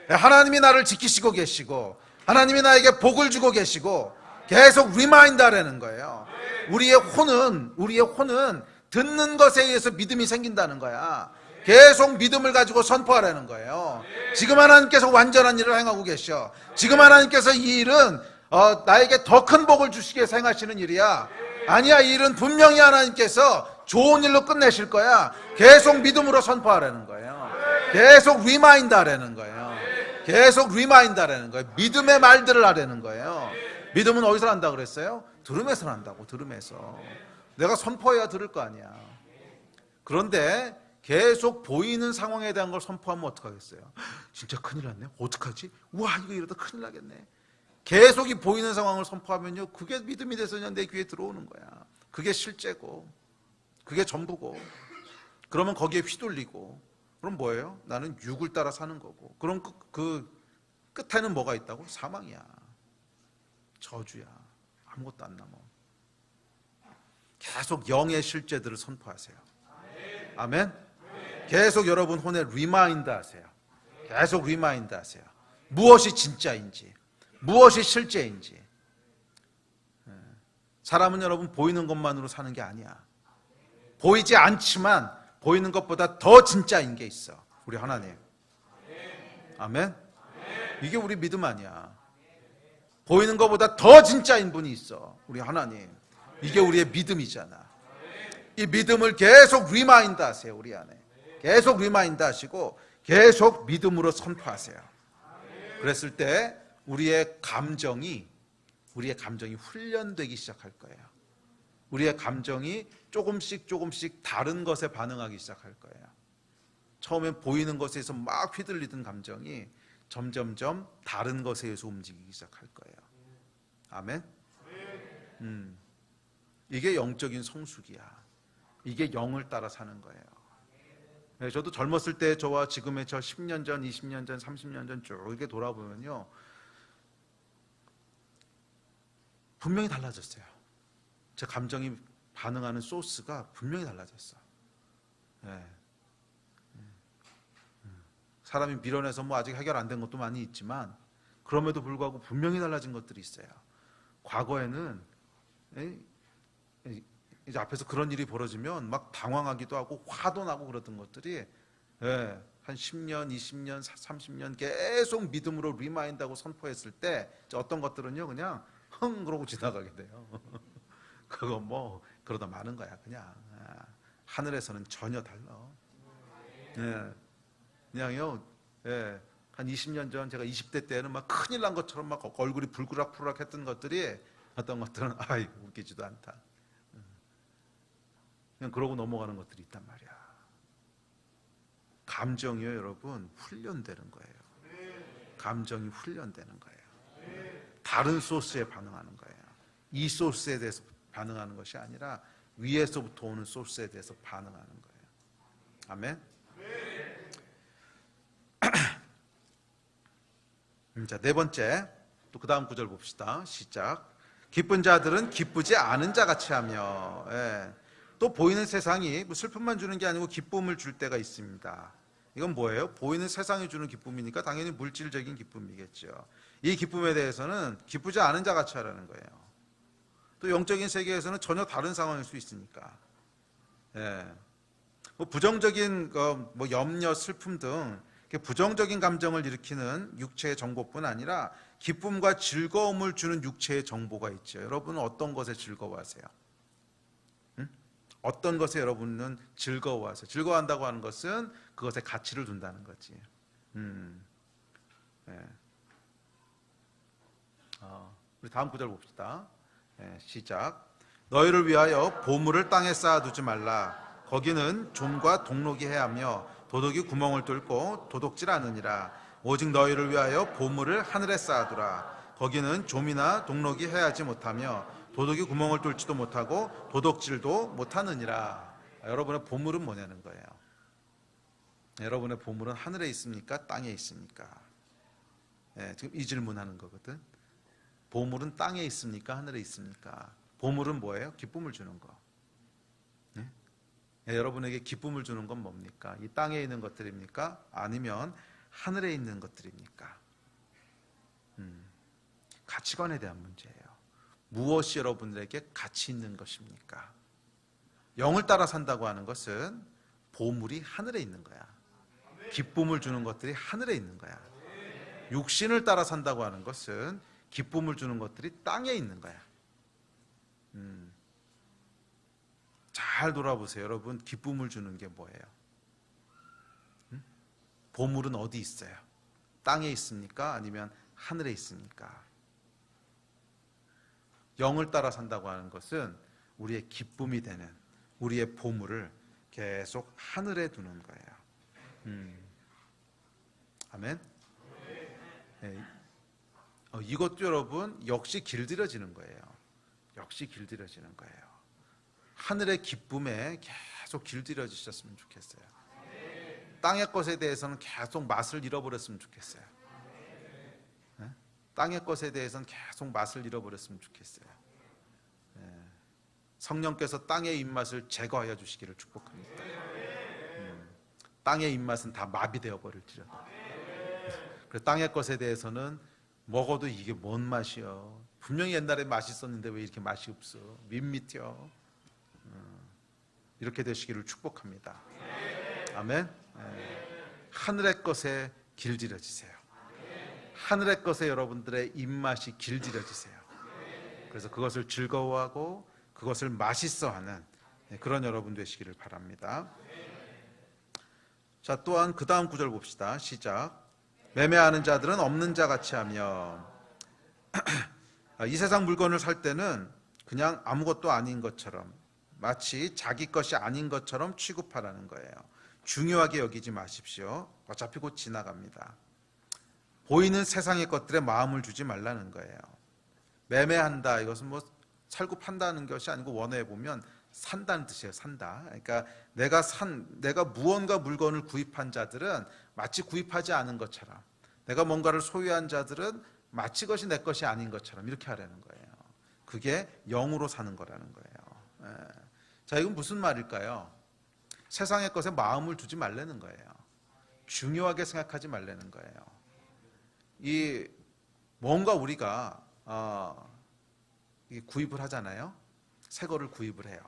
A: 하나님이 나를 지키시고 계시고 하나님이 나에게 복을 주고 계시고 계속 리마인드 하라는 거예요. 우리의 혼은 듣는 것에 의해서 믿음이 생긴다는 거야. 계속 믿음을 가지고 선포하라는 거예요. 지금 하나님께서 완전한 일을 행하고 계셔. 지금 하나님께서 이 일은 나에게 더 큰 복을 주시기 위해서 행하시는 일이야. 아니야, 이 일은 분명히 하나님께서 좋은 일로 끝내실 거야. 계속 믿음으로 선포하라는 거예요. 계속 리마인드 하라는 거예요. 계속 리마인드 하라는 거예요. 믿음의 말들을 하라는 거예요. 믿음은 어디서 난다 그랬어요? 들음에서 난다고. 들음에서. 내가 선포해야 들을 거 아니야. 그런데 계속 보이는 상황에 대한 걸 선포하면 어떡하겠어요? 진짜 큰일 났네. 어떡하지? 우와, 이거 이러다 큰일 나겠네. 계속 이 보이는 상황을 선포하면요, 그게 믿음이 돼서 그냥 내 귀에 들어오는 거야. 그게 실제고, 그게 전부고. 그러면 거기에 휘둘리고, 그럼 뭐예요? 나는 육을 따라 사는 거고. 그럼 그 끝에는 뭐가 있다고? 사망이야. 저주야. 아무것도 안 남아. 계속 영의 실제들을 선포하세요. 아멘? 계속 여러분 혼에 리마인드 하세요. 계속 리마인드 하세요. 무엇이 진짜인지, 무엇이 실제인지. 사람은 여러분 보이는 것만으로 사는 게 아니야. 보이지 않지만 보이는 것보다 더 진짜인 게 있어. 우리 하나님. 아멘? 이게 우리 믿음 아니야. 보이는 것보다 더 진짜인 분이 있어. 우리 하나님. 이게 우리의 믿음이잖아. 이 믿음을 계속 리마인드 하세요. 우리 안에. 계속 리마인드 하시고 계속 믿음으로 선포하세요. 그랬을 때 우리의 감정이 훈련되기 시작할 거예요. 우리의 감정이 조금씩 다른 것에 반응하기 시작할 거예요. 처음엔 보이는 것에서 막 휘둘리던 감정이 점점점 다른 것에 의해서 움직이기 시작할 거예요. 아멘? 이게 영적인 성숙이야. 이게 영을 따라 사는 거예요. 네, 저도 젊었을 때 저와 지금의 저 10년 전, 20년 전, 30년 전 쭉 이렇게 돌아보면요, 분명히 달라졌어요. 제 감정이 반응하는 소스가 분명히 달라졌어. 네. 사람이 밀어내서 뭐 아직 해결 안 된 것도 많이 있지만 그럼에도 불구하고 분명히 달라진 것들이 있어요. 과거에는 이제 앞에서 그런 일이 벌어지면 막 당황하기도 하고 화도 나고 그러던 것들이 한 10년, 20년, 30년 계속 믿음으로 리마인드하고 선포했을 때 어떤 것들은요 그냥 그러고 지나가게 돼요. 그거 뭐 그러다 마는 거야. 그냥 하늘에서는 전혀 달라. 그냥요. 한 20년 전 제가 20대 때는 막 큰일 난 것처럼 막 얼굴이 불그락불락 했던 것들이 어떤 것들은 아이 웃기지도 않다. 그냥 그러고 넘어가는 것들이 있단 말이야. 감정이요, 여러분, 훈련되는 거예요. 감정이 훈련되는 거예요. 다른 소스에 반응하는 거예요. 이 소스에 대해서 반응하는 것이 아니라 위에서부터 오는 소스에 대해서 반응하는 거예요. 아멘? 자, 네 번째, 또 그 다음 구절 봅시다. 시작. 기쁜 자들은 기쁘지 않은 자 같이 하며. 또 보이는 세상이 뭐 슬픔만 주는 게 아니고 기쁨을 줄 때가 있습니다. 이건 뭐예요? 보이는 세상이 주는 기쁨이니까 당연히 물질적인 기쁨이겠죠. 이 기쁨에 대해서는 기쁘지 않은 자 같이 하라는 거예요. 또 영적인 세계에서는 전혀 다른 상황일 수 있으니까. 뭐 부정적인 뭐 염려, 슬픔 등 부정적인 감정을 일으키는 육체의 정보뿐 아니라 기쁨과 즐거움을 주는 육체의 정보가 있죠. 여러분은 어떤 것에 즐거워하세요? 어떤 것에 여러분은 즐거워하세요? 즐거워한다고 하는 것은 그것에 가치를 둔다는 거지. 우리 다음 구절 봅시다. 시작. 너희를 위하여 보물을 땅에 쌓아두지 말라. 거기는 좀과 동록이 해하며 도둑이 구멍을 뚫고 도둑질 않으니라. 오직 너희를 위하여 보물을 하늘에 쌓아두라. 거기는 좀이나 동록이 해하지 못하며 도둑이 구멍을 뚫지도 못하고 도둑질도 못하느니라. 여러분의 보물은 뭐냐는 거예요. 여러분의 보물은 하늘에 있습니까? 땅에 있습니까? 지금 이 질문하는 거거든. 보물은 땅에 있습니까? 하늘에 있습니까? 보물은 뭐예요? 기쁨을 주는 거. 여러분에게 기쁨을 주는 건 뭡니까? 이 땅에 있는 것들입니까? 아니면 하늘에 있는 것들입니까? 가치관에 대한 문제예요. 무엇이 여러분들에게 가치 있는 것입니까? 영을 따라 산다고 하는 것은 보물이 하늘에 있는 거야. 기쁨을 주는 것들이 하늘에 있는 거야. 육신을 따라 산다고 하는 것은 기쁨을 주는 것들이 땅에 있는 거야. 잘 돌아보세요. 여러분, 기쁨을 주는 게 뭐예요? 보물은 어디 있어요? 땅에 있습니까? 아니면 하늘에 있습니까? 영을 따라 산다고 하는 것은 우리의 기쁨이 되는 우리의 보물을 계속 하늘에 두는 거예요. 아멘. 네. 이것도 여러분 역시 길들여지는 거예요. 역시 길들여지는 거예요. 하늘의 기쁨에 계속 길들여지셨으면 좋겠어요. 땅의 것에 대해서는 계속 맛을 잃어버렸으면 좋겠어요. 네? 땅의 것에 대해서는 계속 맛을 잃어버렸으면 좋겠어요. 네. 성령께서 땅의 입맛을 제거하여 주시기를 축복합니다. 땅의 입맛은 다 마비되어 버릴지라도. 그래서 땅의 것에 대해서는 먹어도 이게 뭔 맛이요? 분명히 옛날에 맛있었는데 왜 이렇게 맛이 없어? 밋밋해요. 이렇게 되시기를 축복합니다. 아멘. 하늘의 것에 길들여지세요. 하늘의 것에 여러분들의 입맛이 길들여지세요. 그래서 그것을 즐거워하고 그것을 맛있어하는 그런 여러분 되시기를 바랍니다. 자, 또한 그 다음 구절 봅시다. 시작. 매매하는 자들은 없는 자 같이 하며. 이 세상 물건을 살 때는 그냥 아무것도 아닌 것처럼, 마치 자기 것이 아닌 것처럼 취급하라는 거예요. 중요하게 여기지 마십시오. 어차피 곧 지나갑니다. 보이는 세상의 것들에 마음을 주지 말라는 거예요. 매매한다, 이것은 뭐 살고 판다는 것이 아니고 원어에 보면 산다는 뜻이에요. 산다. 그러니까 내가 무언가 물건을 구입한 자들은 마치 구입하지 않은 것처럼, 내가 뭔가를 소유한 자들은 마치 그것이 내 것이 아닌 것처럼 이렇게 하라는 거예요. 그게 영으로 사는 거라는 거예요. 자, 이건 무슨 말일까요? 세상의 것에 마음을 두지 말라는 거예요. 중요하게 생각하지 말라는 거예요. 이 뭔가 우리가 구입을 하잖아요. 새 거를 구입을 해요.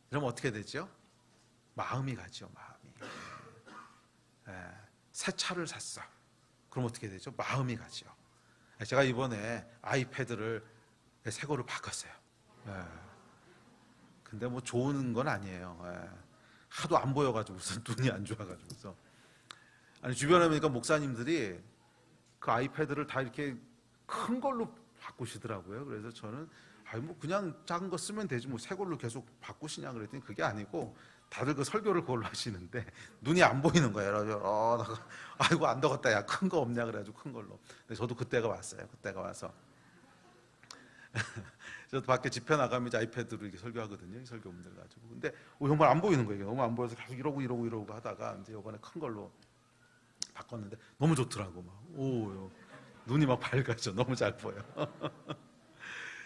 A: 그럼 어떻게 되죠? 마음이 가죠. 마음이. 새 차를 샀어. 그럼 어떻게 되죠? 마음이 가죠. 제가 이번에 아이패드를 새 거로 바꿨어요. 근데 뭐 좋은 건 아니에요. 하도 안 보여가지고서 눈이 안 좋아가지고서. 아니, 주변에 보니까 목사님들이 그 아이패드를 다 이렇게 큰 걸로 바꾸시더라고요. 그래서 저는 뭐 그냥 작은 거 쓰면 되지 뭐 새 걸로 계속 바꾸시냐 그랬더니 그게 아니고 다들 그 설교를 그걸로 하시는데 눈이 안 보이는 거예요. 그래서 아이고 안 되겠다, 야 큰 거 없냐 그래가지고 큰 걸로. 근데 저도 그때가 왔어요. 그때가 와서 저도 밖에 집회 나가면 이제 아이패드로 이렇게 설교하거든요. 설교분들 가지고. 근데 정말 안 보이는 거예요. 너무 안 보여서 계속 이러고 하다가 이제 이번에 큰 걸로 바꿨는데 너무 좋더라고. 눈이 막 밝아져. 너무 잘 보여.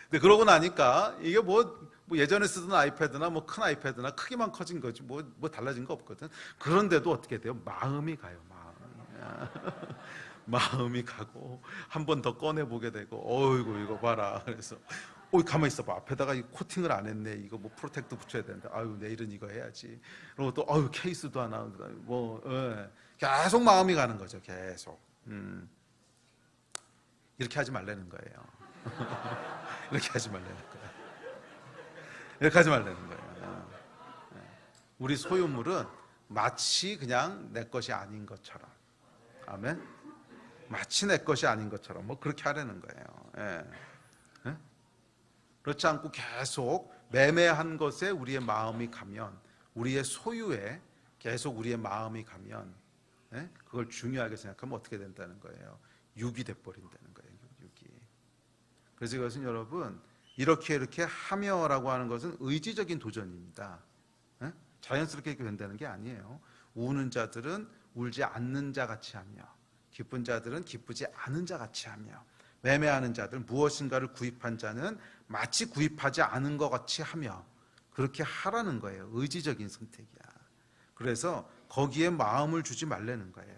A: 근데 그러고 나니까 이게 뭐 예전에 쓰던 아이패드나 뭐 큰 아이패드나 크기만 커진 거지 뭐 달라진 거 없거든. 그런데도 어떻게 돼요? 마음이 가요. 마음이 가고 한 번 더 꺼내 보게 되고, 어이구 이거 봐라. 그래서 가만히 있어봐. 앞에다가 이 코팅을 안 했네. 이거 뭐 프로텍터 붙여야 되는데, 아유 내일은 이거 해야지. 그리고 또 케이스도 하나. 계속 마음이 가는 거죠. 계속. 이렇게 하지 말라는 거예요. 이렇게 하지 말라는 거예요. 이렇게 하지 말라는 거예요. 우리 소유물은 마치 그냥 내 것이 아닌 것처럼. 아멘. 마치 내 것이 아닌 것처럼 뭐 그렇게 하라는 거예요. 그렇지 않고 계속 매매한 것에 우리의 마음이 가면, 우리의 소유에 계속 우리의 마음이 가면, 그걸 중요하게 생각하면 어떻게 된다는 거예요? 육이 돼버린다는 거예요. 육이. 그래서 이것은 여러분, 이렇게 하며라고 하는 것은 의지적인 도전입니다. 자연스럽게 이렇게 된다는 게 아니에요. 우는 자들은 울지 않는 자 같이 하며, 기쁜 자들은 기쁘지 않은 자 같이 하며, 매매하는 자들, 무엇인가를 구입한 자는 마치 구입하지 않은 것 같이 하며, 그렇게 하라는 거예요. 의지적인 선택이야. 그래서 거기에 마음을 주지 말라는 거예요.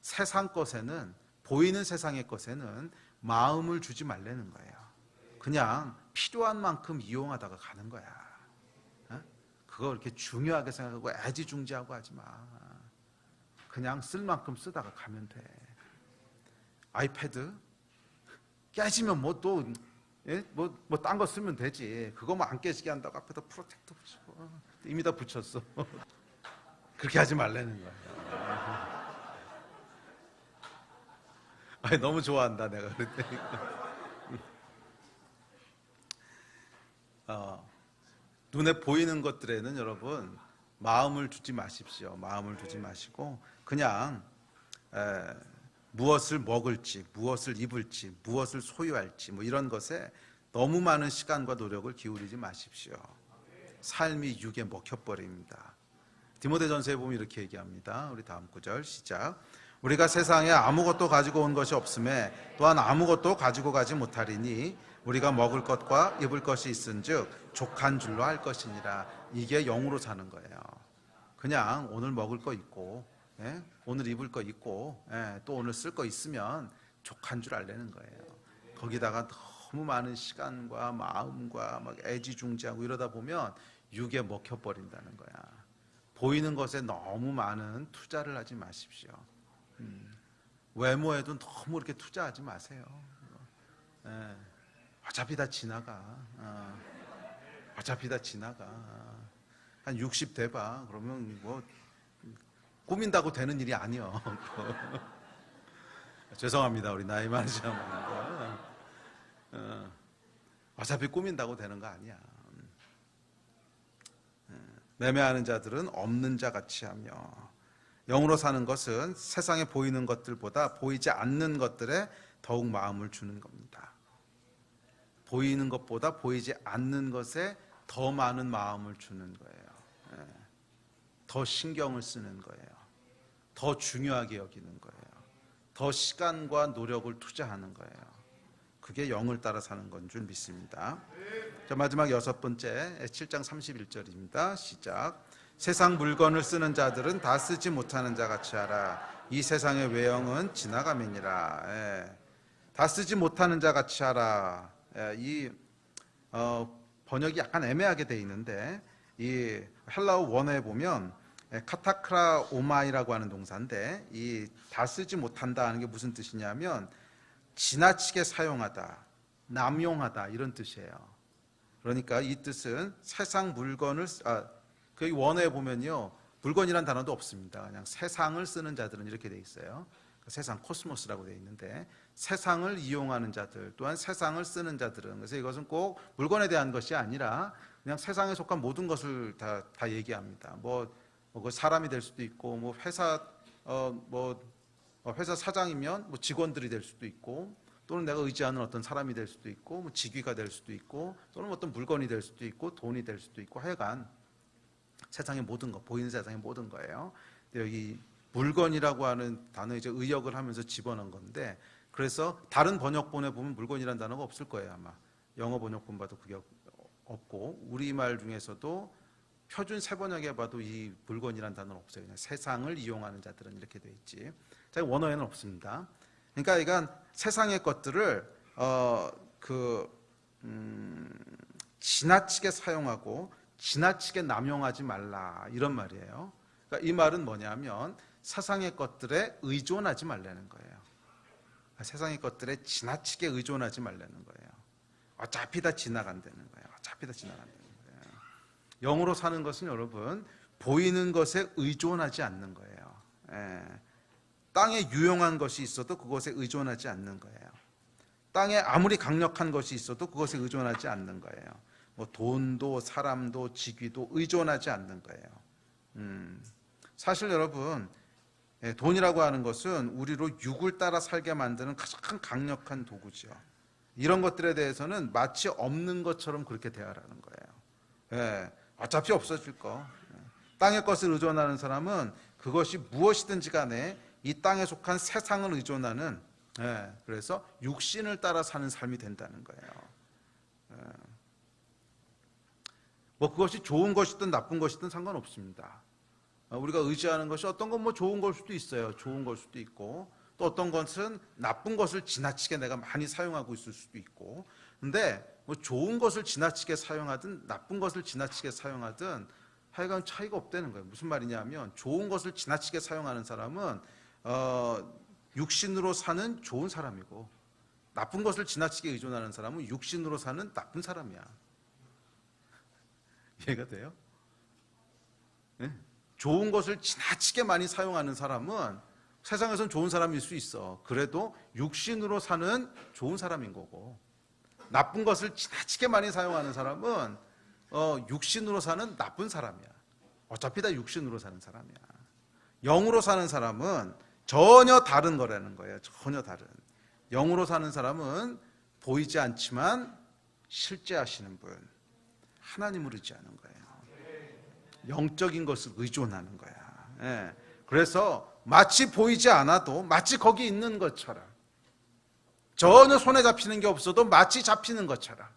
A: 세상 것에는, 보이는 세상의 것에는 마음을 주지 말라는 거예요. 그냥 필요한 만큼 이용하다가 가는 거야. 그거 그렇게 중요하게 생각하고 애지중지하고 하지 마. 그냥 쓸 만큼 쓰다가 가면 돼. 아이패드 깨지면 뭐 또 딴 거 쓰면 되지. 그거 뭐 안 깨지게 한다고 앞에다 프로텍터 붙이고 이미 다 붙였어. 그렇게 하지 말라는 거야. 아니, 너무 좋아한다 내가 그럴 때니까. 눈에 보이는 것들에는 여러분 마음을 주지 마십시오. 마음을 두지 마시고 그냥 무엇을 먹을지, 무엇을 입을지, 무엇을 소유할지 뭐 이런 것에 너무 많은 시간과 노력을 기울이지 마십시오. 삶이 육에 먹혀버립니다. 디모데전서에 보면 이렇게 얘기합니다. 우리 다음 구절 시작. 우리가 세상에 아무것도 가지고 온 것이 없음에 또한 아무것도 가지고 가지 못하리니 우리가 먹을 것과 입을 것이 있은즉 족한 줄로 할 것이니라. 이게 영으로 사는 거예요. 그냥 오늘 먹을 거 있고 오늘 입을 거 있고 또 오늘 쓸 거 있으면 족한 줄 알라는 거예요. 거기다가 너무 많은 시간과 마음과 막 애지중지하고 이러다 보면 육에 먹혀버린다는 거야. 보이는 것에 너무 많은 투자를 하지 마십시오. 외모에도 너무 이렇게 투자하지 마세요. 어차피 다 지나가. 어차피 다 지나가. 한 60 돼봐. 그러면 뭐 꾸민다고 되는 일이 아니요. 죄송합니다. 우리 나이 많으신 분들. 어차피 꾸민다고 되는 거 아니야. 매매하는 자들은 없는 자 같이 하며 영으로 사는 것은 세상에 보이는 것들보다 보이지 않는 것들에 더욱 마음을 주는 겁니다. 보이는 것보다 보이지 않는 것에 더 많은 마음을 주는 거예요. 더 신경을 쓰는 거예요. 더 중요하게 여기는 거예요. 더 시간과 노력을 투자하는 거예요. 그게 영을 따라 사는 건 줄 믿습니다. 자, 마지막 여섯 번째 7장 31절입니다. 시작. 세상 물건을 쓰는 자들은 다 쓰지 못하는 자 같이 하라. 이 세상의 외형은 지나감이니라. 다 쓰지 못하는 자 같이 하라. 이 번역이 약간 애매하게 돼 있는데 이 헬라어 원어에 보면 카타크라 오마이라고 하는 동사인데 이 다 쓰지 못한다 하는 게 무슨 뜻이냐면 지나치게 사용하다, 남용하다 이런 뜻이에요. 그러니까 이 뜻은 세상 물건을 그 원어에 보면요 물건이란 단어도 없습니다. 그냥 세상을 쓰는 자들은 이렇게 돼 있어요. 세상 코스모스라고 돼 있는데 세상을 이용하는 자들 또한 세상을 쓰는 자들은 그래서 이것은 꼭 물건에 대한 것이 아니라 그냥 세상에 속한 모든 것을 다 얘기합니다. 그 사람이 될 수도 있고 뭐 회사 사장이면 뭐 직원들이 될 수도 있고 또는 내가 의지하는 어떤 사람이 될 수도 있고 뭐 직위가 될 수도 있고 또는 어떤 물건이 될 수도 있고 돈이 될 수도 있고 하여간 세상의 모든 것, 보이는 세상의 모든 거예요. 여기 물건이라고 하는 단어 이제 의역을 하면서 집어넣은 건데 그래서 다른 번역본에 보면 물건이라는 단어가 없을 거예요 아마. 영어 번역본 봐도 그게 없고 우리말 중에서도 표준 세번역에 봐도 이 물건이라는 단어는 없어요. 그냥 세상을 이용하는 자들은 이렇게 돼 있지. 자, 원어에는 없습니다. 그러니까 이건 세상의 것들을 지나치게 사용하고 지나치게 남용하지 말라 이런 말이에요. 그러니까 이 말은 뭐냐면 세상의 것들에 의존하지 말라는 거예요. 세상의 것들에 지나치게 의존하지 말라는 거예요. 어차피 다 지나간다는 거예요. 어차피 다 지나간다는 거예요. 영으로 사는 것은 여러분 보이는 것에 의존하지 않는 거예요. 땅에 유용한 것이 있어도 그것에 의존하지 않는 거예요. 땅에 아무리 강력한 것이 있어도 그것에 의존하지 않는 거예요. 뭐 돈도 사람도 직위도 의존하지 않는 거예요. 사실 여러분 돈이라고 하는 것은 우리로 육을 따라 살게 만드는 가장 강력한 도구죠. 이런 것들에 대해서는 마치 없는 것처럼 그렇게 대하라는 거예요. 어차피 없어질 거. 땅의 것을 의존하는 사람은 그것이 무엇이든지 간에 이 땅에 속한 세상을 의존하는 그래서 육신을 따라 사는 삶이 된다는 거예요. 뭐 그것이 좋은 것이든 나쁜 것이든 상관없습니다. 우리가 의지하는 것이 어떤 건 뭐 좋은 걸 수도 있어요. 좋은 걸 수도 있고, 또 어떤 것은 나쁜 것을 지나치게 내가 많이 사용하고 있을 수도 있고. 근데 뭐 좋은 것을 지나치게 사용하든 나쁜 것을 지나치게 사용하든 하여간 차이가 없다는 거예요. 무슨 말이냐면, 좋은 것을 지나치게 사용하는 사람은 육신으로 사는 좋은 사람이고, 나쁜 것을 지나치게 의존하는 사람은 육신으로 사는 나쁜 사람이야. 이해가 돼요? 네? 좋은 것을 지나치게 많이 사용하는 사람은 세상에선 좋은 사람일 수 있어. 그래도 육신으로 사는 좋은 사람인 거고, 나쁜 것을 지나치게 많이 사용하는 사람은 육신으로 사는 나쁜 사람이야. 어차피 다 육신으로 사는 사람이야. 영으로 사는 사람은 전혀 다른 거라는 거예요. 전혀 다른. 영으로 사는 사람은 보이지 않지만 실제 하시는 분, 하나님을 의지하는 거예요. 영적인 것을 의존하는 거야. 예. 그래서 마치 보이지 않아도 마치 거기 있는 것처럼, 전혀 손에 잡히는 게 없어도 마치 잡히는 것처럼,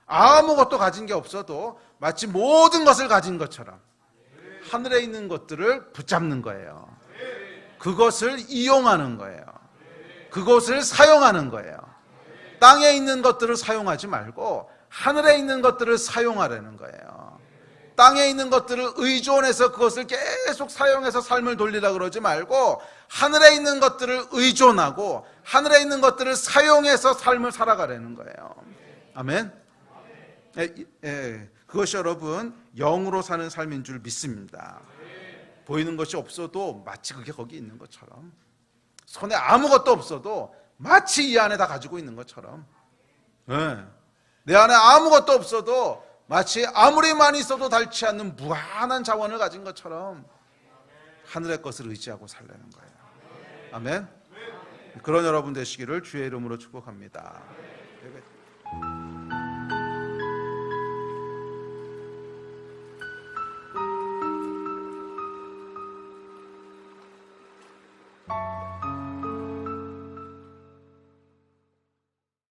A: 아무것도 가진 게 없어도 마치 모든 것을 가진 것처럼 하늘에 있는 것들을 붙잡는 거예요. 그것을 이용하는 거예요. 그것을 사용하는 거예요. 땅에 있는 것들을 사용하지 말고 하늘에 있는 것들을 사용하라는 거예요. 땅에 있는 것들을 의존해서 그것을 계속 사용해서 삶을 돌리라 그러지 말고, 하늘에 있는 것들을 의존하고 하늘에 있는 것들을 사용해서 삶을 살아가라는 거예요. 아멘. 그것이 여러분 영으로 사는 삶인 줄 믿습니다. 보이는 것이 없어도 마치 그게 거기 있는 것처럼, 손에 아무것도 없어도 마치 이 안에 다 가지고 있는 것처럼, 내 안에 아무것도 없어도 마치 아무리 많이 있어도 닳지 않는 무한한 자원을 가진 것처럼 하늘의 것을 의지하고 살라는 거예요. 아멘. 그런 여러분 되시기를 주의 이름으로 축복합니다.